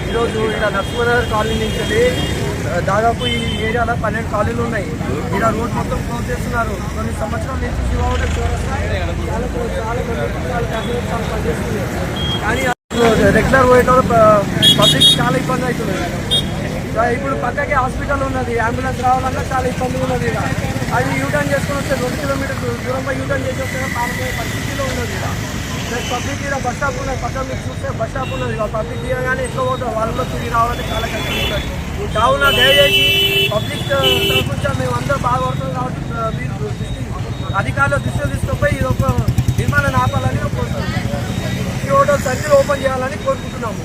ఈరోజు ఇక్కడ లక్ష్మణనగర్ కాలనీ నుంచి వెళ్ళి దాదాపు ఈ ఏరియాలో 12 కాలనీలు ఉన్నాయి. ఇక్కడ రోడ్ మొత్తం క్లోజ్ చేస్తున్నారు. కొన్ని సంవత్సరాల నుంచి శివావుడు పనిచేస్తుంది. కానీ రెగ్యులర్ పోయేటప్పుడు పబ్లిక్ చాలా ఇబ్బంది అవుతుంది. ఇప్పుడు పక్కకే హాస్పిటల్ ఉన్నది, అంబులెన్స్ రావాలన్నా చాలా ఇబ్బంది ఉన్నది. అది యూటర్న్ చేసుకుని వస్తే 2 కిలోమీటర్లు దూరంలో యూటర్న్ చేసి వస్తే పాల్గొనే పరిస్థితిలో ఉన్నది. ప్లస్ పబ్లిక్ ఇక్కడ బస్ స్టాప్ ఉన్నది, పక్కన మీరు చూస్తే బస్ స్టాప్ ఉన్నది. పబ్లిక్ తీయగానే ఎట్లా పోతారు, వాళ్ళలో తిరిగి రావాలంటే చాలా కష్టం ఉంటుంది. కావున దయచేసి పబ్లిక్ తరఫున మేము అందరూ బాగుపడుతున్నాం కాబట్టి మీరు అధికారులు దృష్టిలో తీసుకుపోయి ఇది ఒక నిర్మాణాన్ని ఆపాలని కోరుతున్నాము. ఈ హోటల్ సర్కిల్ ఓపెన్ చేయాలని కోరుకుంటున్నాము.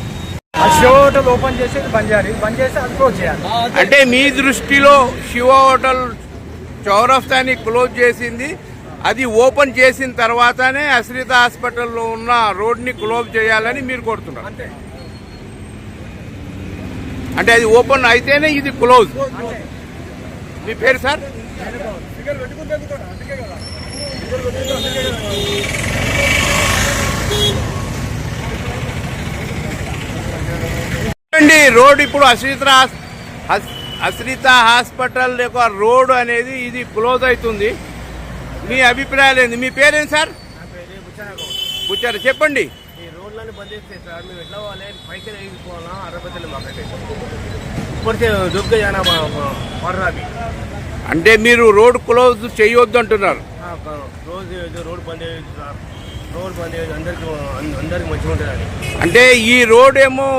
శివ హోటల్ ఓపెన్ చేసి బంద్ చేసి అది క్లోజ్ చేయాలి. అంటే మీ దృష్టిలో శివ హోటల్ చౌరస్తాని క్లోజ్ చేసింది, అది ఓపెన్ చేసిన తర్వాతనే అశ్రిత హాస్పిటల్లో ఉన్న రోడ్ని క్లోజ్ చేయాలని మీరు కోరుతున్నారు. అంటే అది ఓపెన్ అయితేనే ఇది క్లోజ్. మీ పేరు సార్? రోడ్ ఇప్పుడు అశ్రిత హాస్పిటల్ యొక్క రోడ్ అనేది ఇది క్లోజ్ అవుతుంది. మీ అభిప్రాయాలు ఏంది? మీ పేరేంటి సార్? బుచ్చారు, చెప్పండి. ఈ రోడ్లను బంద్ చేస్తే సార్ మేము ఎట్లా పోవాలి? పైకి వెళ్ళిపోవాలా? అరబద్దలు మాకైతే ఇప్పటికే దుర్గ పడరాది. అంటే మీరు రోడ్ క్లోజ్ చేయొద్దు అంటున్నారు. రోడ్ బంద్ చేయొద్దు సార్. రోడ్ బంద్ చేయొద్దు, అందరికి మంచిగా ఉంటుంది. అంటే ఈ రోడ్ ఏమో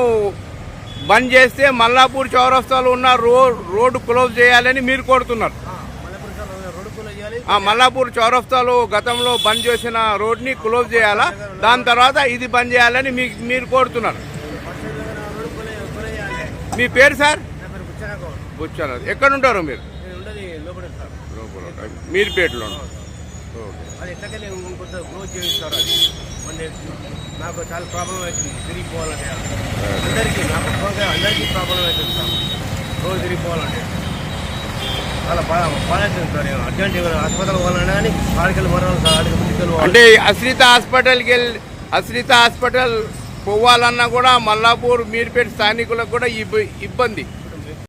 బంద్ చేస్తే మల్లాపూర్ చౌరస్తాలో ఉన్న రోడ్ క్లోజ్ చేయాలని మీరు కోరుతున్నారు. మల్లాపూర్ చౌరస్తాలో గతంలో బంద్ చేసిన రోడ్ని క్లోజ్ చేయాలా, దాని తర్వాత ఇది బంద్ చేయాలని మీరు కోరుతున్నారు. మీ పేరు సార్? బుచ్చారా. ఎక్కడ ఉంటారు మీరు? మీరుపేటలో. నాకు చాలా ప్రాబ్లం అవుతుంది తిరిగిపోవాలంటే. అందరికీ ప్రాబ్లం అవుతుంది సార్. రోజు తిరిగిపోవాలంటే చాలా బాగా అవుతుంది సార్. అర్జెంట్ హాస్పిటల్ పోవాలన్నా కానీ ఆడికెళ్ళి మరణాలు సార్. ఆడికి అంటే అశ్రిత హాస్పిటల్ పోవాలన్నా కూడా మల్లాపూర్ మీరుపేట స్థానికులకు కూడా ఇబ్బంది.